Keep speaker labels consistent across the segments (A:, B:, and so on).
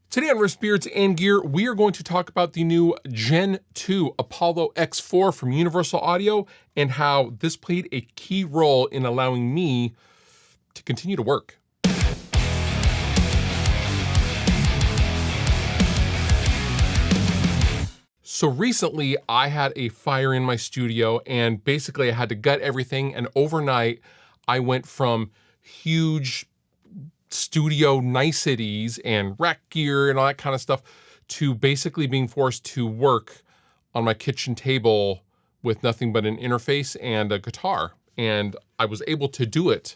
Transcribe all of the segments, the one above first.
A: Today on Wrist Beards and Gear, we are going to talk about the new Gen 2 Apollo X4 from Universal Audio and how this played a key role in allowing me to continue to work. So recently I had a fire in my studio and basically I had to gut everything, and overnight I went from huge studio niceties and rack gear and all that kind of stuff to basically being forced to work on my kitchen table with nothing but an interface and a guitar. And I was able to do it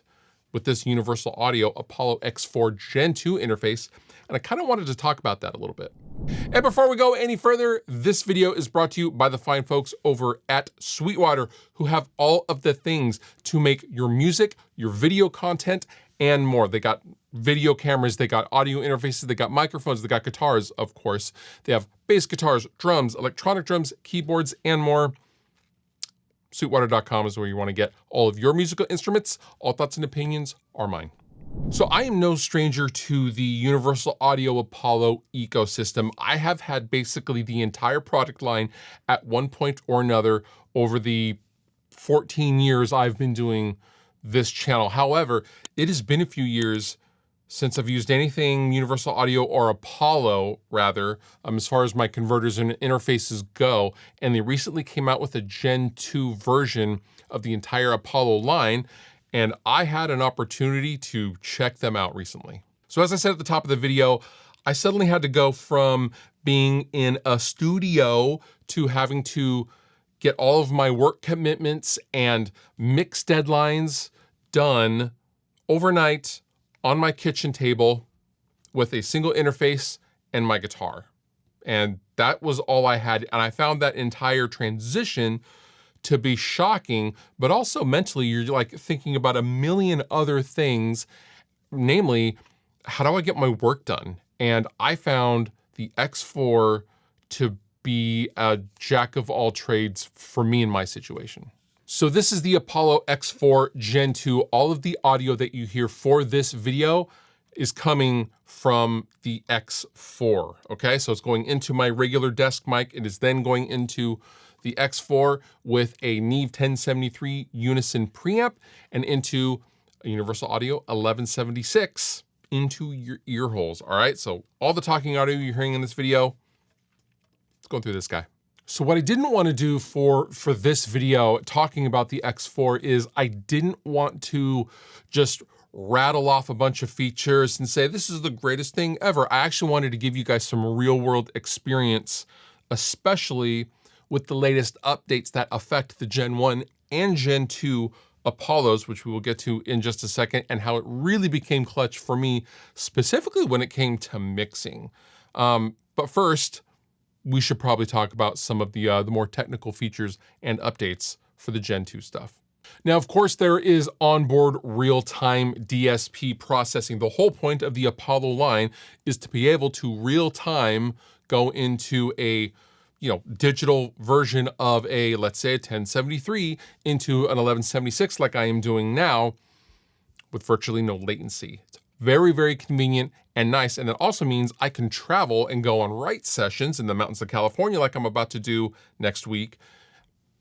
A: with this Universal Audio Apollo X4 Gen 2 interface. And I kind of wanted to talk about that a little bit. And before we go any further, this video is brought to you by the fine folks over at Sweetwater, who have all of the things to make your music, your video content, and more. They got video cameras, they got audio interfaces, they got microphones, they got guitars, of course. They have bass guitars, drums, electronic drums, keyboards, and more. Sweetwater.com is where you want to get all of your musical instruments. All thoughts and opinions are mine. So I am no stranger to the Universal Audio Apollo ecosystem. I have had basically the entire product line at one point or another over the 14 years I've been doing this channel. However, it has been a few years since I've used anything Universal Audio or Apollo, rather, as far as my converters and interfaces go. And they recently came out with a Gen 2 version of the entire Apollo line, and I had an opportunity to check them out recently. So as I said at the top of the video, I suddenly had to go from being in a studio to having to get all of my work commitments and mix deadlines done overnight on my kitchen table with a single interface and my guitar. And that was all I had. And I found that entire transition to be shocking, but also mentally, you're like thinking about a million other things, namely, how do I get my work done? And I found the X4 to be a jack of all trades for me in my situation. So this is the Apollo X4 Gen 2. All of the audio that you hear for this video is coming from the X4, okay? So it's going into my regular desk mic. It is then going into the X4 with a Neve 1073 Unison preamp and into a Universal Audio 1176 into your ear holes, all right? So all the talking audio you're hearing in this video, it's going through this guy. So what I didn't want to do for this video talking about the X4 is I didn't want to just rattle off a bunch of features and say, this is the greatest thing ever. I actually wanted to give you guys some real world experience, especially with the latest updates that affect the Gen 1 and Gen 2 Apollos, which we will get to in just a second, and how it really became clutch for me, specifically when it came to mixing. But first, we should probably talk about some of the more technical features and updates for the Gen 2 stuff. Now, of course, there is onboard real-time DSP processing. The whole point of the Apollo line is to be able to real-time go into a digital version of a, let's say, a 1073 into an 1176 like I am doing now with virtually no latency. It's very, very convenient and nice. And that also means I can travel and go on write sessions in the mountains of California like I'm about to do next week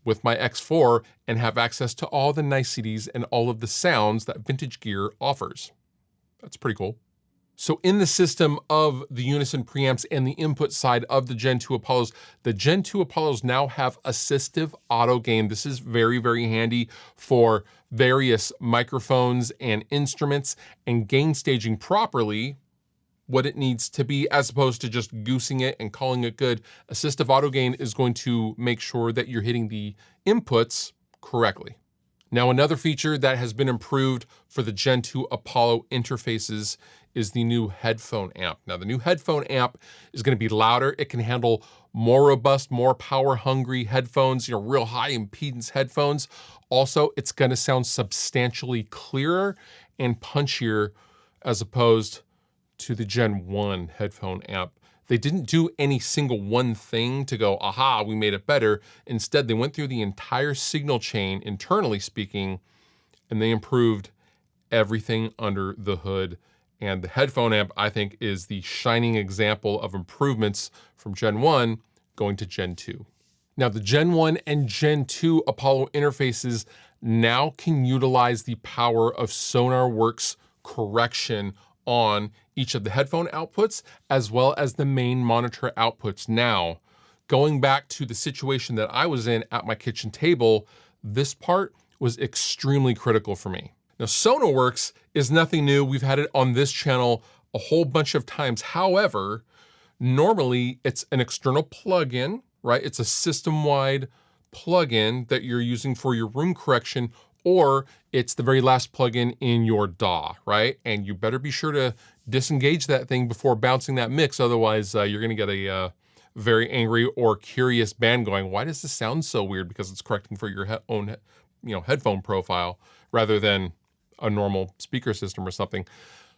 A: with my X4 and have access to all the niceties and all of the sounds that vintage gear offers. That's pretty cool. So in the system of the Unison preamps and the input side of the Gen 2 Apollos, the Gen 2 Apollos now have Assistive Auto-Gain. This is very, very handy for various microphones and instruments and gain staging properly what it needs to be, as opposed to just goosing it and calling it good. Assistive Auto-Gain is going to make sure that you're hitting the inputs correctly. Now, another feature that has been improved for the Gen 2 Apollo interfaces is the new Headphone Amp. Now, the new Headphone Amp is going to be louder. It can handle more robust, more power-hungry headphones, real high impedance headphones. Also, it's going to sound substantially clearer and punchier as opposed to the Gen 1 Headphone Amp. They didn't do any single one thing to go, aha, we made it better. Instead, they went through the entire signal chain, internally speaking, and they improved everything under the hood. And the headphone amp, I think, is the shining example of improvements from Gen 1 going to Gen 2. Now, the Gen 1 and Gen 2 Apollo interfaces now can utilize the power of Sonarworks correction on each of the headphone outputs, as well as the main monitor outputs. Now, going back to the situation that I was in at my kitchen table, this part was extremely critical for me. Now, Sonarworks is nothing new. We've had it on this channel a whole bunch of times. However, normally it's an external plugin, right? It's a system-wide plugin that you're using for your room correction, or it's the very last plugin in your DAW, right? And you better be sure to disengage that thing before bouncing that mix. Otherwise, you're gonna get a very angry or curious band going, why does this sound so weird? Because it's correcting for your own headphone profile rather than a normal speaker system or something.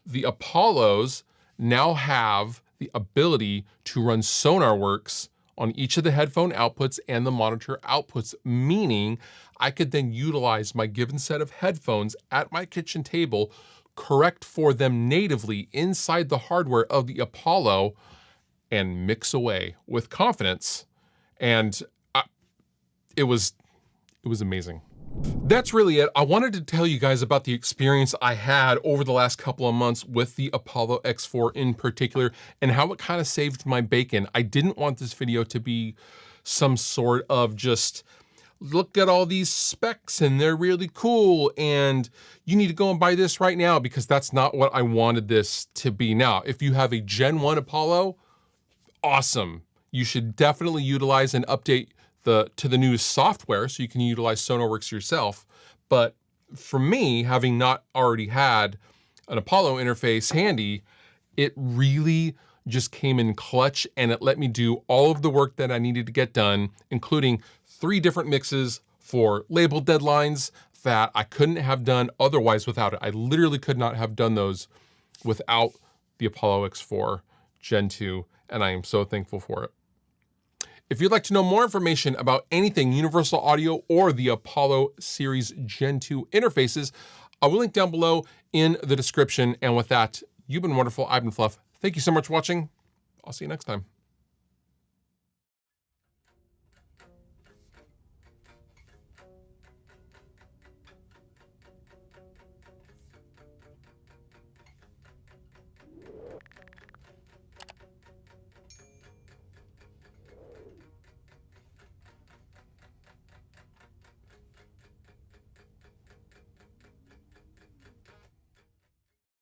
A: The Apollos now have the ability to run Sonarworks on each of the headphone outputs and the monitor outputs, meaning I could then utilize my given set of headphones at my kitchen table, correct for them natively inside the hardware of the Apollo, and mix away with confidence. And it was amazing. That's really it. I wanted to tell you guys about the experience I had over the last couple of months with the Apollo X4 in particular, and how it kind of saved my bacon. I didn't want this video to be some sort of just, look at all these specs and they're really cool and you need to go and buy this right now, because that's not what I wanted this to be. Now, if you have a Gen 1 Apollo, awesome. You should definitely utilize and update to the new software so you can utilize Sonarworks yourself. But for me, having not already had an Apollo interface handy, it really just came in clutch, and it let me do all of the work that I needed to get done, including 3 different mixes for label deadlines that I couldn't have done otherwise without it. I literally could not have done those without the Apollo X4 Gen 2, and I am so thankful for it. If you'd like to know more information about anything Universal Audio or the Apollo Series Gen 2 interfaces, I will link down below in the description. And with that, you've been wonderful. I've been Fluff. Thank you so much for watching. I'll see you next time.